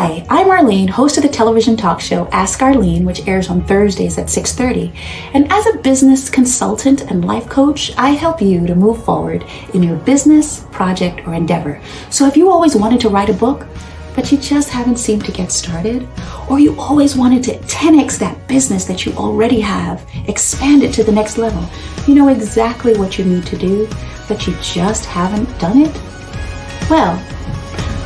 Hi, I'm Arlene, host of the television talk show Ask Arlene, which airs on Thursdays at 6:30. And as a business consultant and life coach, I help you to move forward in your business, project, or endeavor. So if you always wanted to write a book, but you just haven't seemed to get started, or you always wanted to 10x that business that you already have, expand it to the next level, you know exactly what you need to do, but you just haven't done it? Well,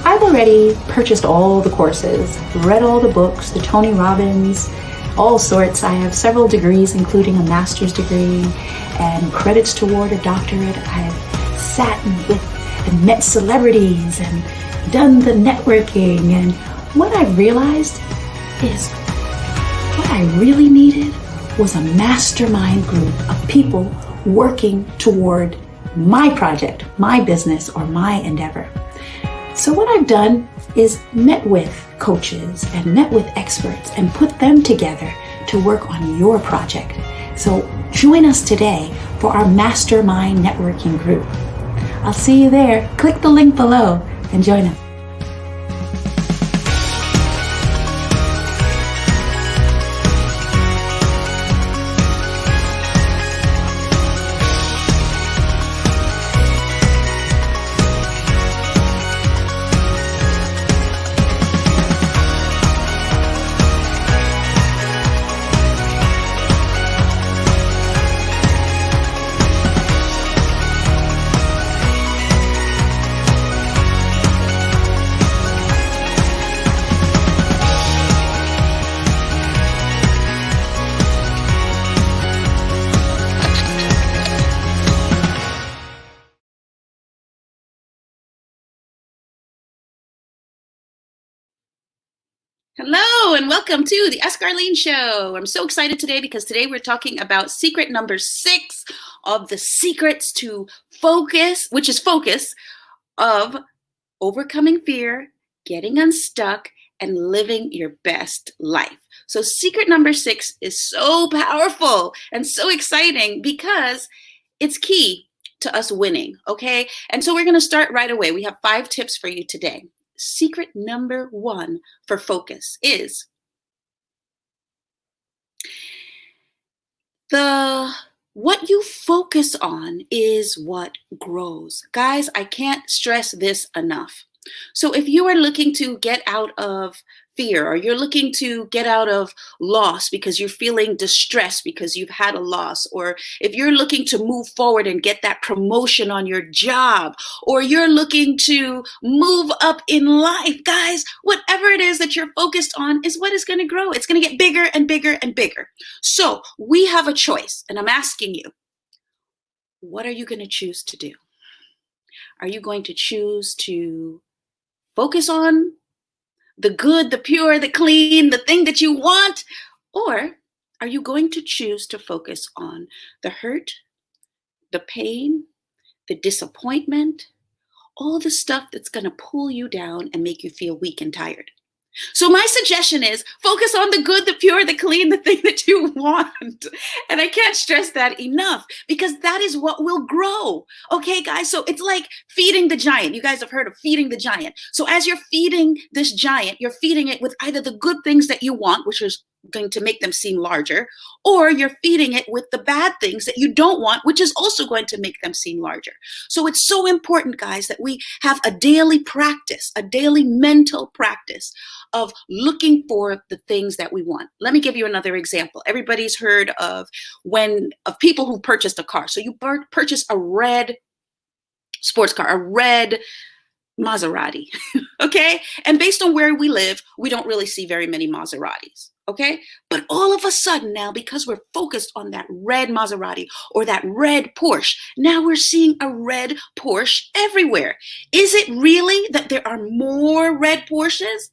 I've already purchased all the courses, read all the books, the Tony Robbins, all sorts. I have several degrees, including a master's degree and credits toward a doctorate. I've sat with and met celebrities and done the networking. And what I realized is what I really needed was a mastermind group of people working toward my project, my business, or my endeavor. So what I've done is met with coaches and met with experts and put them together to work on your project. So join us today for our mastermind networking group. I'll see you there. Click the link below and join us. Hello and welcome to the Ask Arlene Show. I'm so excited today because today we're talking about secret number 6 of the secrets to focus, which is focus, of overcoming fear, getting unstuck, and living your best life. So secret number 6 is so powerful and so exciting because it's key to us winning, okay? And so we're going to start right away. We have 5 tips for you today. Secret number 1 for focus is what you focus on is what grows. Guys, I can't stress this enough. So if you are looking to get out of fear, or you're looking to get out of loss because you're feeling distressed because you've had a loss, or if you're looking to move forward and get that promotion on your job, or you're looking to move up in life, guys, whatever it is that you're focused on is what is going to grow. It's going to get bigger and bigger and bigger. So we have a choice, and I'm asking you, what are you going to choose to do? Are you going to choose to focus on the good, the pure, the clean, the thing that you want? Or are you going to choose to focus on the hurt, the pain, the disappointment, all the stuff that's going to pull you down and make you feel weak and tired? So my suggestion is focus on the good, the pure, the clean, the thing that you want. And I can't stress that enough because that is what will grow. Okay, guys? So it's like feeding the giant. You guys have heard of feeding the giant. So as you're feeding this giant, you're feeding it with either the good things that you want, which is going to make them seem larger, or you're feeding it with the bad things that you don't want, which is also going to make them seem larger. So it's so important, guys, that we have a daily practice, a daily mental practice of looking for the things that we want. Let me give you another example. Everybody's heard of people who purchased a car. So you purchase a red sports car, a red Maserati, okay? And based on where we live, we don't really see very many Maseratis, okay? But all of a sudden now, because we're focused on that red Maserati or that red Porsche, now we're seeing a red Porsche everywhere. Is it really that there are more red Porsches?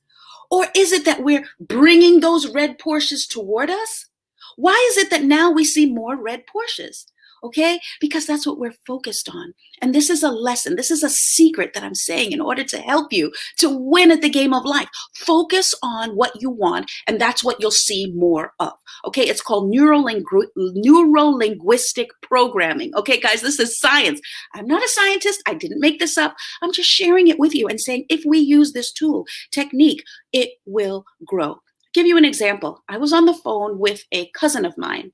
Or is it that we're bringing those red Porsches toward us? Why is it that now we see more red Porsches? Okay? Because that's what we're focused on. And this is a lesson. This is a secret that I'm saying in order to help you to win at the game of life. Focus on what you want, and that's what you'll see more of. Okay? It's called neuro-linguistic programming. Okay, guys, this is science. I'm not a scientist. I didn't make this up. I'm just sharing it with you and saying if we use this tool, technique, it will grow. I'll give you an example. I was on the phone with a cousin of mine.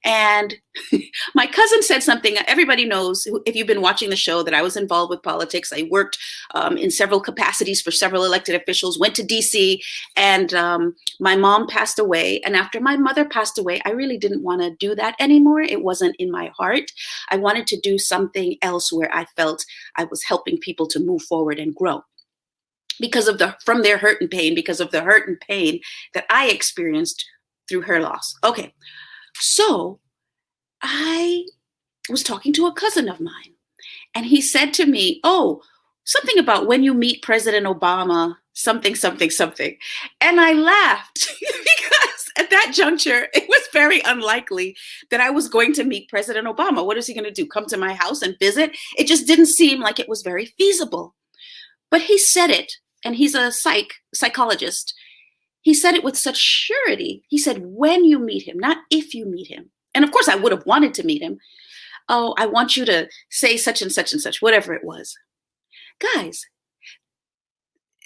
And my cousin said something. Everybody knows, if you've been watching the show, that I was involved with politics. I worked in several capacities for several elected officials, went to DC, and my mom passed away. And after my mother passed away, I really didn't want to do that anymore. It wasn't in my heart. I wanted to do something else where I felt I was helping people to move forward and grow. From their hurt and pain, because of the hurt and pain that I experienced through her loss. Okay. So I was talking to a cousin of mine, and he said to me, oh, something about when you meet President Obama, something, something, something. And I laughed because at that juncture, it was very unlikely that I was going to meet President Obama. What is he going to do? Come to my house and visit? It just didn't seem like it was very feasible. But he said it, and he's a psychologist. He said it with such surety. He said, when you meet him, not if you meet him. And of course, I would have wanted to meet him. Oh, I want you to say such and such and such, whatever it was. Guys,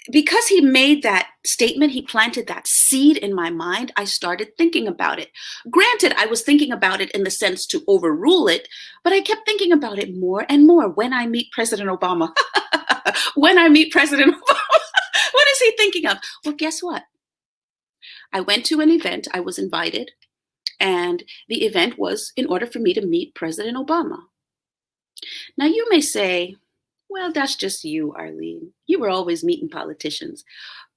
because he made that statement, he planted that seed in my mind, I started thinking about it. Granted, I was thinking about it in the sense to overrule it, but I kept thinking about it more and more. When I meet President Obama, when I meet President Obama, what is he thinking of? Well, guess what? I went to an event, I was invited, and the event was in order for me to meet President Obama. Now you may say, well, that's just you, Arlene. You were always meeting politicians.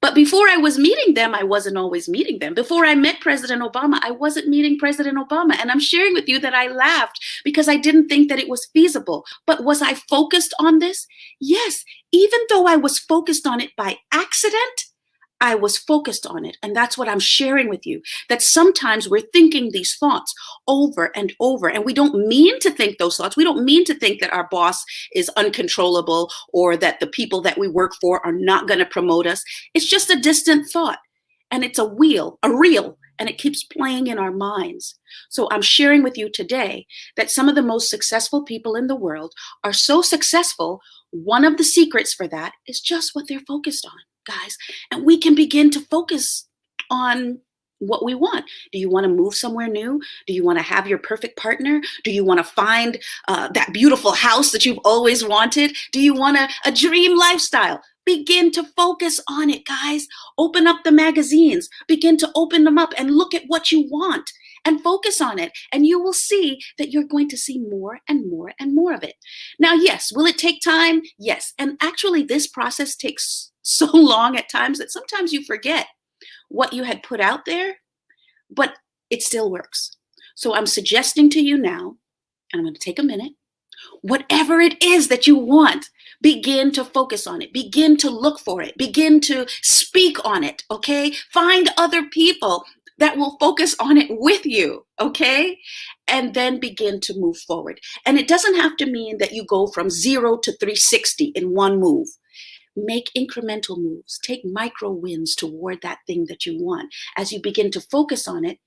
But before I was meeting them, I wasn't always meeting them. Before I met President Obama, I wasn't meeting President Obama. And I'm sharing with you that I laughed because I didn't think that it was feasible. But was I focused on this? Yes, even though I was focused on it by accident, I was focused on it. And that's what I'm sharing with you, that sometimes we're thinking these thoughts over and over, and we don't mean to think those thoughts. We don't mean to think that our boss is uncontrollable or that the people that we work for are not going to promote us. It's just a distant thought, and it's a reel, and it keeps playing in our minds. So I'm sharing with you today that some of the most successful people in the world are so successful. One of the secrets for that is just what they're focused on, guys. And we can begin to focus on what we want. Do you want to move somewhere new? Do you want to have your perfect partner? Do you want to find that beautiful house that you've always wanted? Do you want a dream lifestyle? Begin to focus on it, guys. Open up the magazines. Begin to open them up and look at what you want and focus on it. And you will see that you're going to see more and more and more of it. Now, yes, will it take time? Yes. And actually, this process takes so long at times that sometimes you forget what you had put out there, but it still works. So I'm suggesting to you now, and I'm going to take a minute, whatever it is that you want, begin to focus on it. Begin to look for it. Begin to speak on it, okay? Find other people that will focus on it with you, okay? And then begin to move forward. And it doesn't have to mean that you go from 0 to 360 in one move. Make incremental moves. Take micro wins toward that thing that you want. As you begin to focus on it,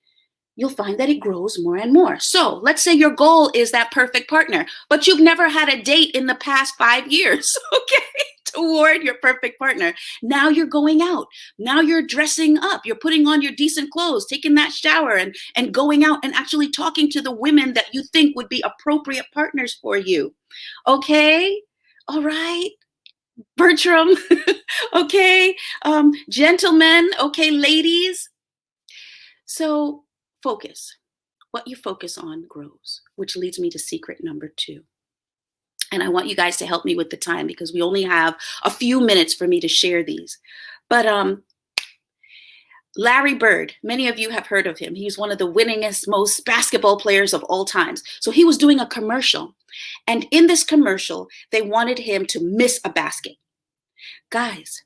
you'll find that it grows more and more. So let's say your goal is that perfect partner, but you've never had a date in the past 5 years, okay, toward your perfect partner. Now you're going out. Now you're dressing up. You're putting on your decent clothes, taking that shower and going out and actually talking to the women that you think would be appropriate partners for you. Okay? All right. Bertram, okay, gentlemen, okay, ladies. So focus. What you focus on grows, which leads me to secret number 2. And I want you guys to help me with the time because we only have a few minutes for me to share these. But Larry Bird, many of you have heard of him. He's one of the winningest, most basketball players of all times. So he was doing a commercial. And in this commercial, they wanted him to miss a basket. Guys,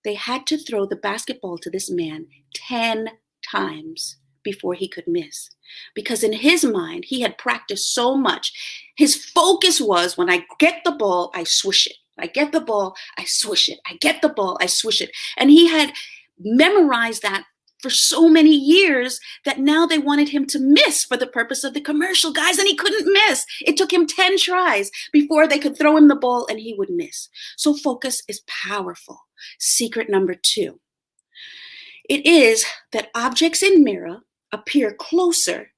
they had to throw the basketball to this man 10 times before he could miss. Because in his mind, he had practiced so much. His focus was, when I get the ball, I swish it. I get the ball, I swish it. I get the ball, I swish it. And he had memorized that for so many years that now they wanted him to miss for the purpose of the commercial, guys, and he couldn't miss. It took him 10 tries before they could throw him the ball and he would miss. So focus is powerful. Secret number 2. It is that objects in mirror appear closer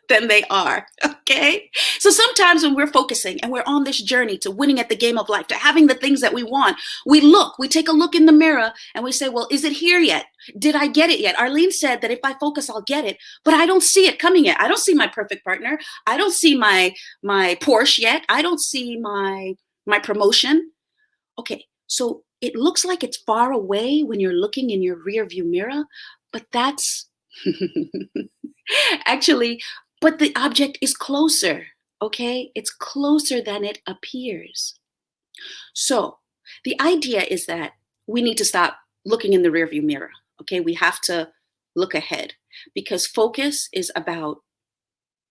than they are, okay? So sometimes when we're focusing and we're on this journey to winning at the game of life, to having the things that we want, we take a look in the mirror and we say, well, is it here yet? Did I get it yet? Arlene said that if I focus, I'll get it, but I don't see it coming yet. I don't see my perfect partner. I don't see my Porsche yet. I don't see my promotion. Okay, so it looks like it's far away when you're looking in your rear view mirror, but that's actually, but the object is closer, okay? It's closer than it appears. So the idea is that we need to stop looking in the rearview mirror, okay? We have to look ahead, because focus is about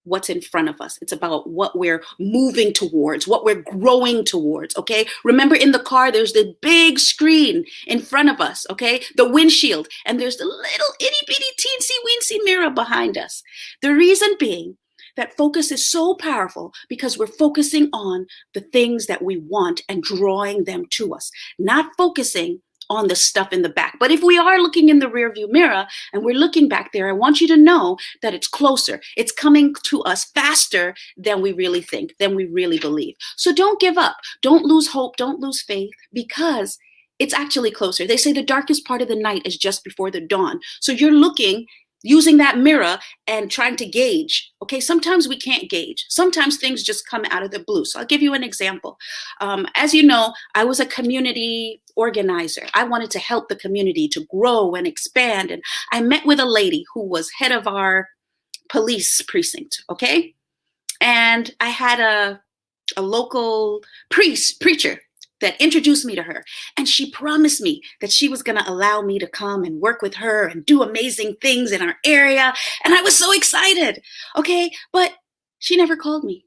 what's in front of us. It's about what we're moving towards, what we're growing towards, okay? Remember, in the car, there's the big screen in front of us, okay? The windshield, and there's the little itty bitty teensy weensy mirror behind us. The reason being that focus is so powerful because we're focusing on the things that we want and drawing them to us, not focusing on the stuff in the back. But if we are looking in the rearview mirror and we're looking back there, I want you to know that it's closer. It's coming to us faster than we really think, than we really believe. So don't give up. Don't lose hope. Don't lose faith, because it's actually closer. They say the darkest part of the night is just before the dawn. So you're looking, using that mirror and trying to gauge. Okay, sometimes we can't gauge. Sometimes things just come out of the blue. So I'll give you an example. As you know, I was a community organizer. I wanted to help the community to grow and expand. And I met with a lady who was head of our police precinct, okay? And I had a local preacher that introduced me to her. And she promised me that she was going to allow me to come and work with her and do amazing things in our area. And I was so excited. Okay. But she never called me.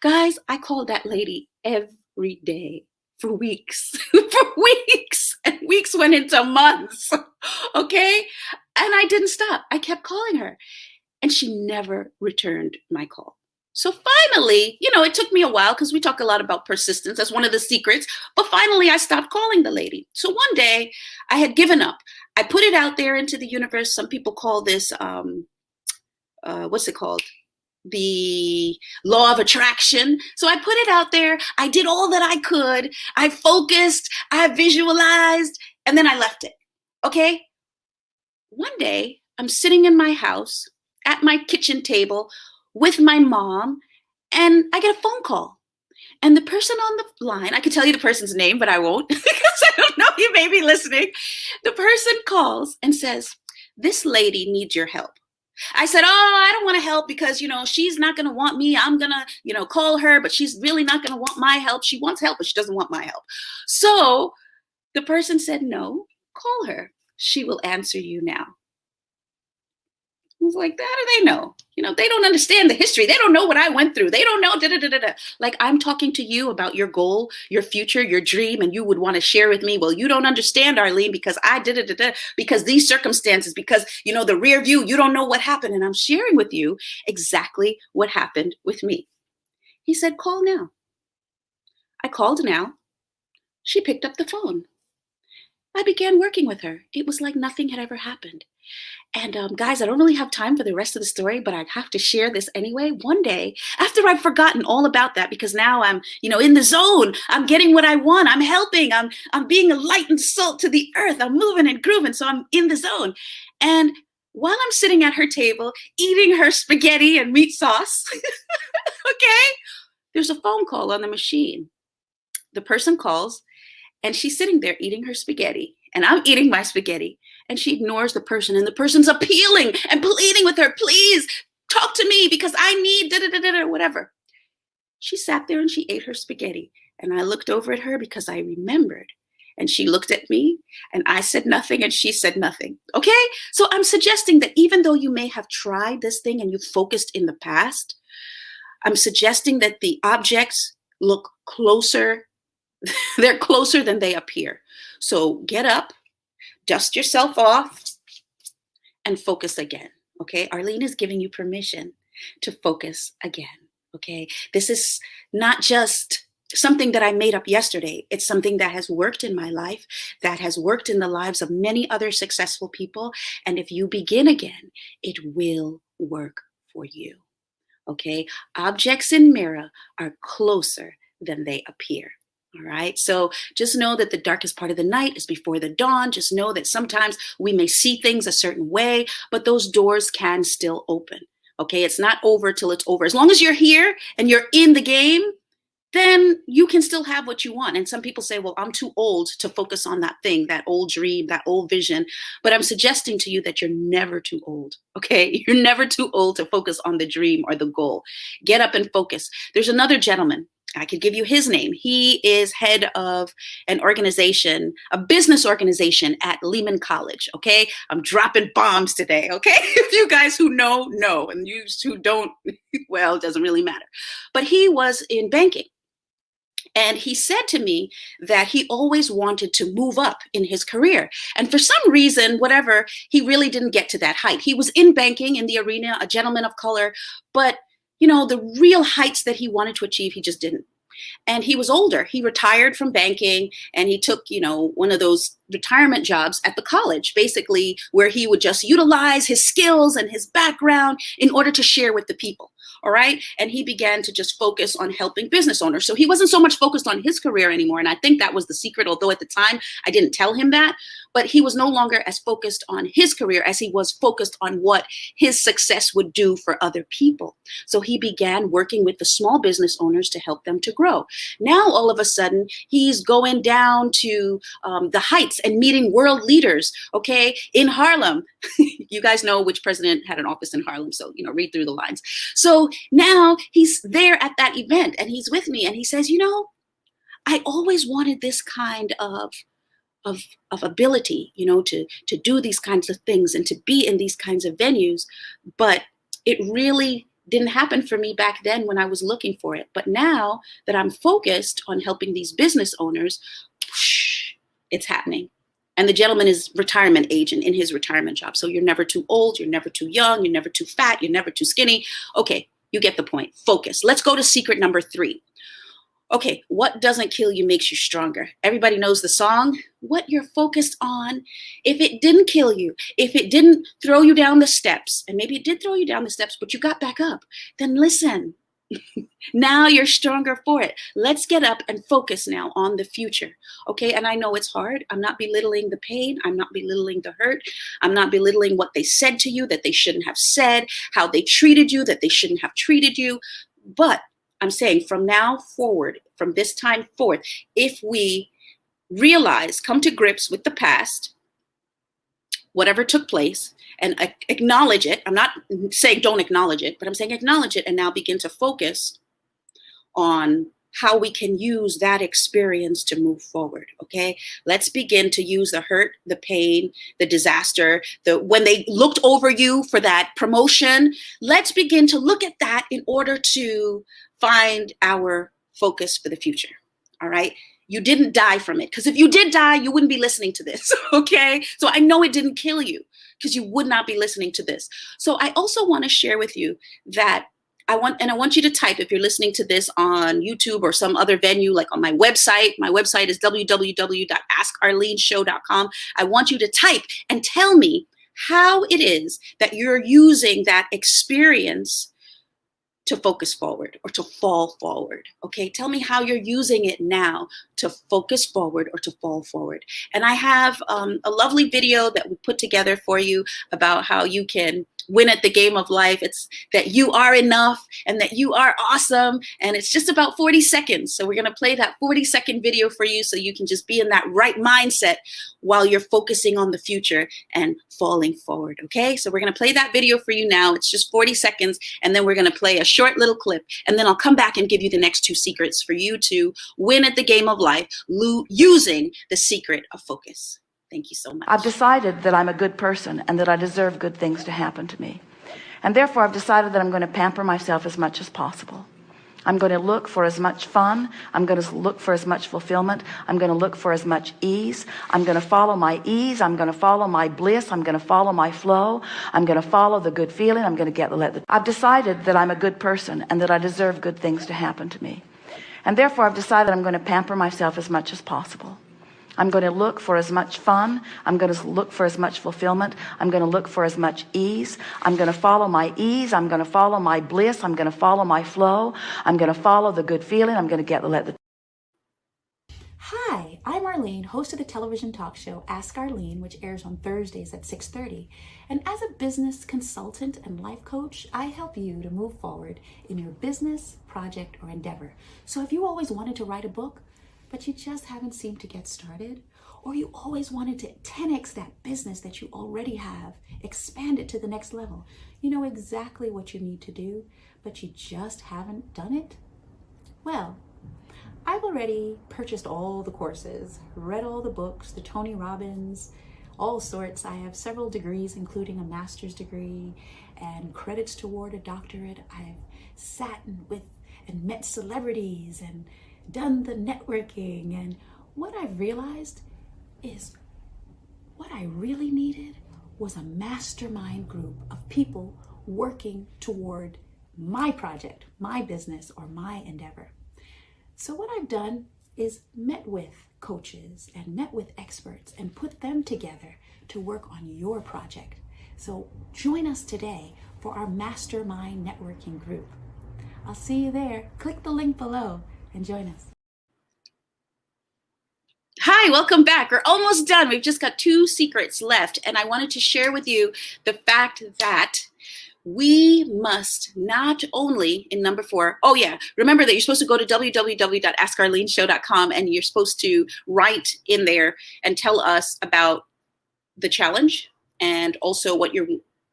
Guys, I called that lady every day for weeks, for weeks, and weeks went into months. Okay. And I didn't stop. I kept calling her and she never returned my call. So finally, it took me a while because we talk a lot about persistence. That's one of the secrets. But finally, I stopped calling the lady. So one day I had given up. I put it out there into the universe. Some people call this, what's it called? The law of attraction. So I put it out there. I did all that I could. I focused, I visualized, and then I left it. Okay. One day I'm sitting in my house at my kitchen table with my mom, and I get a phone call. And the person on the line, I could tell you the person's name, but I won't because I don't know, you may be listening. The person calls and says, "This lady needs your help." I said, "Oh, I don't want to help because, she's not going to want me. I'm going to, call her, but she's really not going to want my help. She wants help, but she doesn't want my help." So the person said, "No, call her. She will answer you now." I was like, how do they know? They don't understand the history. They don't know what I went through. They don't know. Like, I'm talking to you about your goal, your future, your dream, and you would want to share with me. Well, you don't understand, Arlene, because I because these circumstances, because, the rear view, you don't know what happened. And I'm sharing with you exactly what happened with me. He said, "Call now." I called now. She picked up the phone. I began working with her. It was like nothing had ever happened. And guys, I don't really have time for the rest of the story, but I have to share this anyway. One day, after I've forgotten all about that, because now I'm, in the zone, I'm getting what I want, I'm helping, I'm being a light and salt to the earth, I'm moving and grooving, so I'm in the zone. And while I'm sitting at her table, eating her spaghetti and meat sauce, okay, there's a phone call on the machine. The person calls, and she's sitting there eating her spaghetti, and I'm eating my spaghetti. And she ignores the person, and the person's appealing and pleading with her, "Please talk to me because I need whatever." She sat there and she ate her spaghetti. And I looked over at her because I remembered. and she looked at me, and I said nothing, and she said nothing. Okay? So I'm suggesting that even though you may have tried this thing and you focused in the past, I'm suggesting that the objects look closer. They're closer than they appear. So get up, dust yourself off, and focus again. Okay? Arlene is giving you permission to focus again. Okay? This is not just something that I made up yesterday. It's something that has worked in my life, that has worked in the lives of many other successful people. And if you begin again, it will work for you. Okay? Objects in mirror are closer than they appear. All right. So just know that the darkest part of the night is before the dawn. Just know that sometimes we may see things a certain way, but those doors can still open. Okay. It's not over till it's over. As long as you're here and you're in the game, then you can still have what you want. And some people say, well, I'm too old to focus on that thing, that old dream, that old vision. But I'm suggesting to you that you're never too old. Okay. You're never too old to focus on the dream or the goal. Get up and focus. There's another gentleman. I could give you his name. He is head of an organization, a business organization at Lehman College. Okay. I'm dropping bombs today. Okay. If you guys who know, and you who don't, well, it doesn't really matter. But he was in banking. And he said to me that he always wanted to move up in his career. And for some reason, whatever, he really didn't get to that height. He was in banking in the arena, a gentleman of color, but the real heights that he wanted to achieve, he just didn't. And he was older. He retired from banking and he took, one of those retirement jobs at the college, basically where he would just utilize his skills and his background in order to share with the people. All right. And he began to just focus on helping business owners. So he wasn't so much focused on his career anymore. And I think that was the secret, although at the time I didn't tell him that. But he was no longer as focused on his career as he was focused on what his success would do for other people. So he began working with the small business owners to help them to grow. Now, all of a sudden, he's going down to the heights and meeting world leaders, okay, in Harlem. You guys know which president had an office in Harlem, so, read through the lines. So now he's there at that event and he's with me and he says, I always wanted this kind of ability, to do these kinds of things and to be in these kinds of venues. But it really didn't happen for me back then when I was looking for it. But now that I'm focused on helping these business owners, it's happening. And the gentleman is retirement age and in his retirement job. So you're never too old. You're never too young. You're never too fat. You're never too skinny. Okay, you get the point. Focus. Let's go to secret number 3. Okay, what doesn't kill you makes you stronger. Everybody knows the song. What you're focused on, if it didn't kill you, if it didn't throw you down the steps, and maybe it did throw you down the steps, but you got back up, then listen. Now you're stronger for it. Let's get up and focus now on the future. Okay, and I know it's hard. I'm not belittling the pain. I'm not belittling the hurt. I'm not belittling what they said to you that they shouldn't have said, how they treated you that they shouldn't have treated you. But I'm saying from now forward, from this time forth, if we realize, come to grips with the past, whatever took place, and acknowledge it. I'm not saying don't acknowledge it, but I'm saying acknowledge it and now begin to focus on how we can use that experience to move forward. Okay, let's begin to use the hurt, the pain, the disaster, when they looked over you for that promotion. Let's begin to look at that in order to find our focus for the future. All right. You didn't die from it, because if you did die, you wouldn't be listening to this. Okay. So I know it didn't kill you because you would not be listening to this. So I also want to share with you that I want you to type, if you're listening to this on YouTube or some other venue, like on my website. My website is www.askarleneshow.com. I want you to type and tell me how it is that you're using that experience to focus forward or to fall forward. Okay, tell me how you're using it now to focus forward or to fall forward. And I have a lovely video that we put together for you about how you can win at the game of life. It's that you are enough and that you are awesome. And it's just about 40 seconds. So we're going to play that 40-second video for you so you can just be in that right mindset while you're focusing on the future and falling forward. Okay, so we're going to play that video for you now. It's just 40 seconds. And then we're going to play a short little clip, and then I'll come back and give you the next 2 secrets for you to win at the game of life using the secret of focus. Thank you so much. I've decided that I'm a good person and that I deserve good things to happen to me. And therefore, I've decided that I'm going to pamper myself as much as possible. I'm going to look for as much fun. I'm going to look for as much fulfillment. I'm going to look for as much ease. I'm going to follow my ease. I'm going to follow my bliss. I'm going to follow my flow. I'm going to follow the good feeling. I'm going to I've decided that I'm a good person and that I deserve good things to happen to me. And therefore, I've decided I'm going to pamper myself as much as possible. I'm going to look for as much fun. I'm going to look for as much fulfillment. I'm going to look for as much ease. I'm going to follow my ease. I'm going to follow my bliss. I'm going to follow my flow. I'm going to follow the good feeling. I'm going to Hi, I'm Arlene, host of the television talk show Ask Arlene, which airs on Thursdays at 6:30. And as a business consultant and life coach, I help you to move forward in your business, project, or endeavor. So if you always wanted to write a book, but you just haven't seemed to get started, or you always wanted to 10x that business that you already have, expand it to the next level, you know exactly what you need to do, but you just haven't done it? Well, I've already purchased all the courses, read all the books, the Tony Robbins, all sorts. I have several degrees, including a master's degree and credits toward a doctorate. I've sat with and met celebrities and done the networking. And what I've realized is what I really needed was a mastermind group of people working toward my project, my business, or my endeavor. So what I've done is met with coaches and met with experts and put them together to work on your project. So join us today for our mastermind networking group. I'll see you there. Click the link below and join us. Hi, welcome back. We're almost done. We've just got 2 secrets left, and I wanted to share with you the fact that we must not only, in number 4, oh yeah, remember that you're supposed to go to www.askarleneshow.com and you're supposed to write in there and tell us about the challenge and also what you're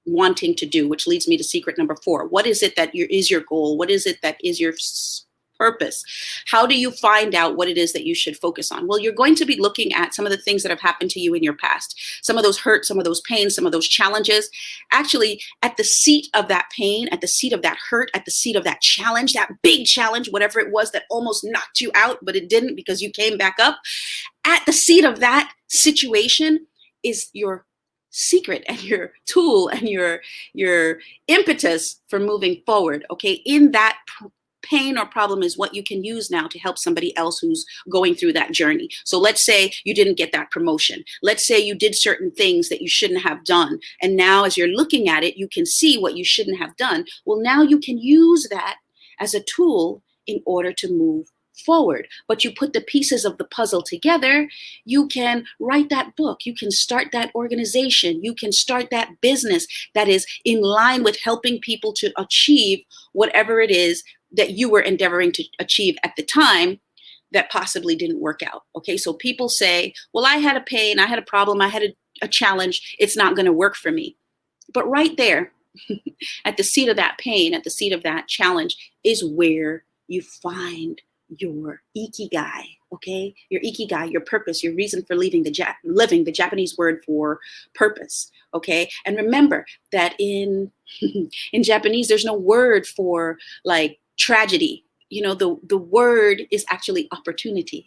wanting to do, which leads me to secret number 4. What is it that is your goal? What is it that is your purpose? How do you find out what it is that you should focus on? Well, you're going to be looking at some of the things that have happened to you in your past, some of those hurts, some of those pains, some of those challenges. Actually, at the seat of that pain, at the seat of that hurt, at the seat of that challenge, that big challenge, whatever it was that almost knocked you out, but it didn't because you came back up, at the seat of that situation is your secret and your tool and your impetus for moving forward. Okay, in that pain or problem is what you can use now to help somebody else who's going through that journey. So let's say you didn't get that promotion. Let's say you did certain things that you shouldn't have done. And now as you're looking at it, you can see what you shouldn't have done. Well, now you can use that as a tool in order to move forward. But you put the pieces of the puzzle together, you can write that book, you can start that organization, you can start that business that is in line with helping people to achieve whatever it is that you were endeavoring to achieve at the time that possibly didn't work out. Okay, so people say, well, I had a pain, I had a problem, I had a challenge, it's not going to work for me. But right there, at the seat of that pain, at the seat of that challenge, is where you find your ikigai, okay? Your ikigai, your purpose, your reason for living, the Japanese word for purpose, okay? And remember that in Japanese, there's no word for like tragedy. You know, the word is actually opportunity,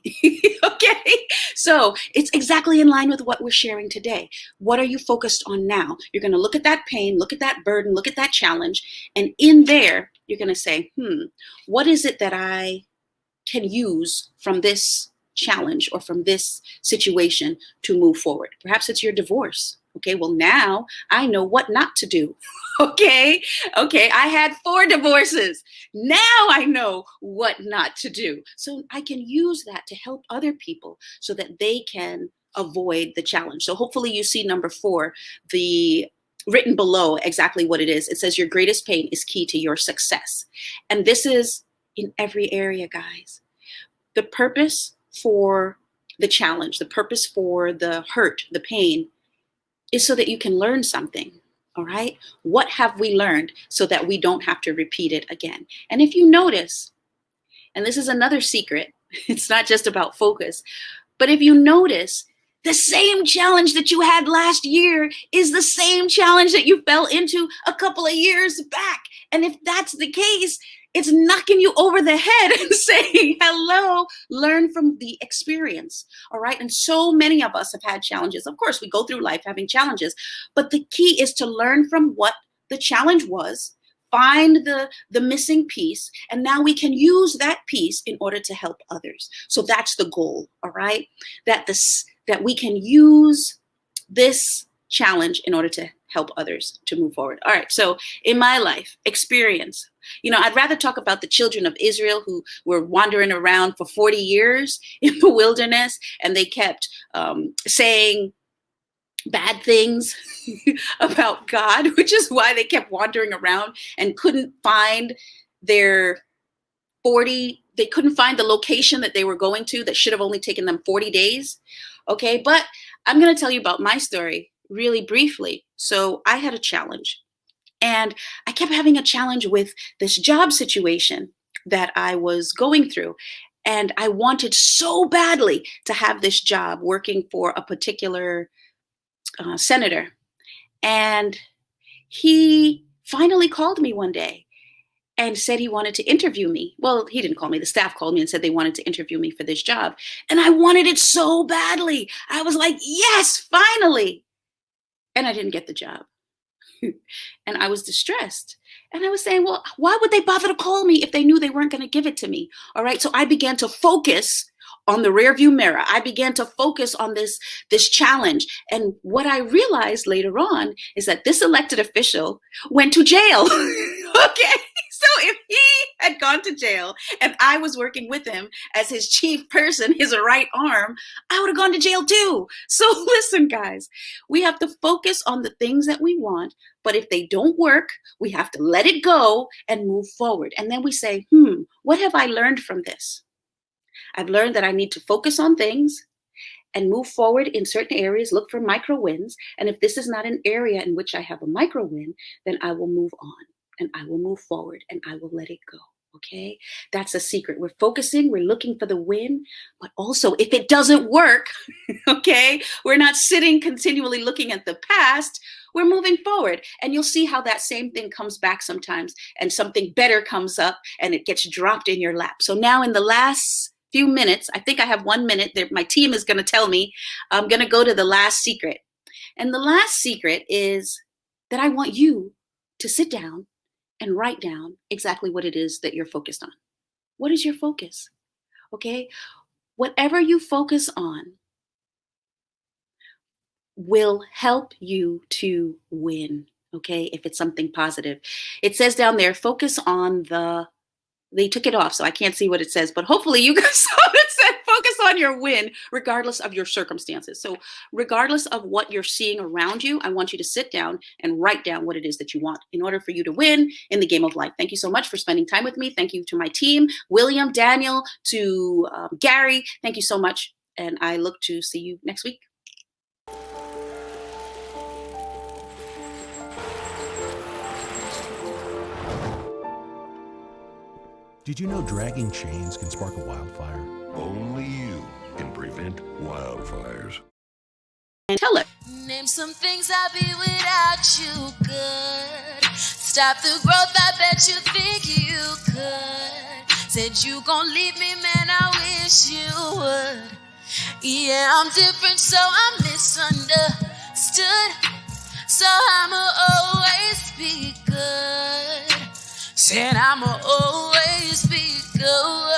okay? So it's exactly in line with what we're sharing today. What are you focused on now? You're going to look at that pain, look at that burden, look at that challenge, and in there, you're going to say, what is it that I can use from this challenge or from this situation to move forward? Perhaps it's your divorce. Okay, well, now I know what not to do. Okay, I had 4 divorces. Now I know what not to do. So I can use that to help other people so that they can avoid the challenge. So hopefully you see number 4, the written below exactly what it is. It says your greatest pain is key to your success. And this is in every area, guys. The purpose for the challenge, the purpose for the hurt, the pain, is so that you can learn something. All right. What have we learned so that we don't have to repeat it again? And if you notice, and this is another secret, it's not just about focus, but if you notice, the same challenge that you had last year is the same challenge that you fell into a couple of years back. And if that's the case, it's knocking you over the head and saying, hello, learn from the experience. All right. And so many of us have had challenges. Of course, we go through life having challenges, but the key is to learn from what the challenge was, find the missing piece, and now we can use that piece in order to help others. So that's the goal. All right. That we can use this challenge in order to help others to move forward. All right. So in my life experience, I'd rather talk about the children of Israel who were wandering around for 40 years in the wilderness, and they kept saying bad things about God, which is why they kept wandering around and couldn't find they couldn't find the location that they were going to that should have only taken them 40 days. Okay, but I'm going to tell you about my story really briefly. So I had a challenge, and I kept having a challenge with this job situation that I was going through. And I wanted so badly to have this job working for a particular senator. And he finally called me one day and said he wanted to interview me. Well, he didn't call me. The staff called me and said they wanted to interview me for this job. And I wanted it so badly. I was like, yes, finally. And I didn't get the job. And I was distressed. And I was saying, well, why would they bother to call me if they knew they weren't going to give it to me? All right. So I began to focus on the rearview mirror. I began to focus on this challenge. And what I realized later on is that this elected official went to jail. Okay. So if he had gone to jail and I was working with him as his chief person, his right arm, I would have gone to jail too. So listen, guys, we have to focus on the things that we want. But if they don't work, we have to let it go and move forward. And then we say, what have I learned from this? I've learned that I need to focus on things and move forward in certain areas, look for micro wins. And if this is not an area in which I have a micro win, then I will move on and I will move forward and I will let it go. Okay, that's a secret. We're focusing, we're looking for the win, but also if it doesn't work, okay, we're not sitting continually looking at the past, we're moving forward. And you'll see how that same thing comes back sometimes and something better comes up and it gets dropped in your lap. So now in the last few minutes, I think I have 1 minute there. My team is going to tell me I'm going to go to the last secret. And the last secret is that I want you to sit down and write down exactly what it is that you're focused on. What is your focus? Okay. Whatever you focus on will help you to win. Okay. If it's something positive, it says down there, focus on they took it off, so I can't see what it says, but hopefully you guys saw it said focus on your win, regardless of your circumstances. So regardless of what you're seeing around you, I want you to sit down and write down what it is that you want in order for you to win in the game of life. Thank you so much for spending time with me. Thank you to my team, William, Daniel, to Gary. Thank you so much. And I look to see you next week. Did you know dragging chains can spark a wildfire? Only you can prevent wildfires. And tell her. Name some things I'll be without you, good. Stop the growth, I bet you think you could. Said you gon' leave me, man, I wish you would. Yeah, I'm different, so I'm misunderstood. So I'ma always be good. Said I'ma always be good.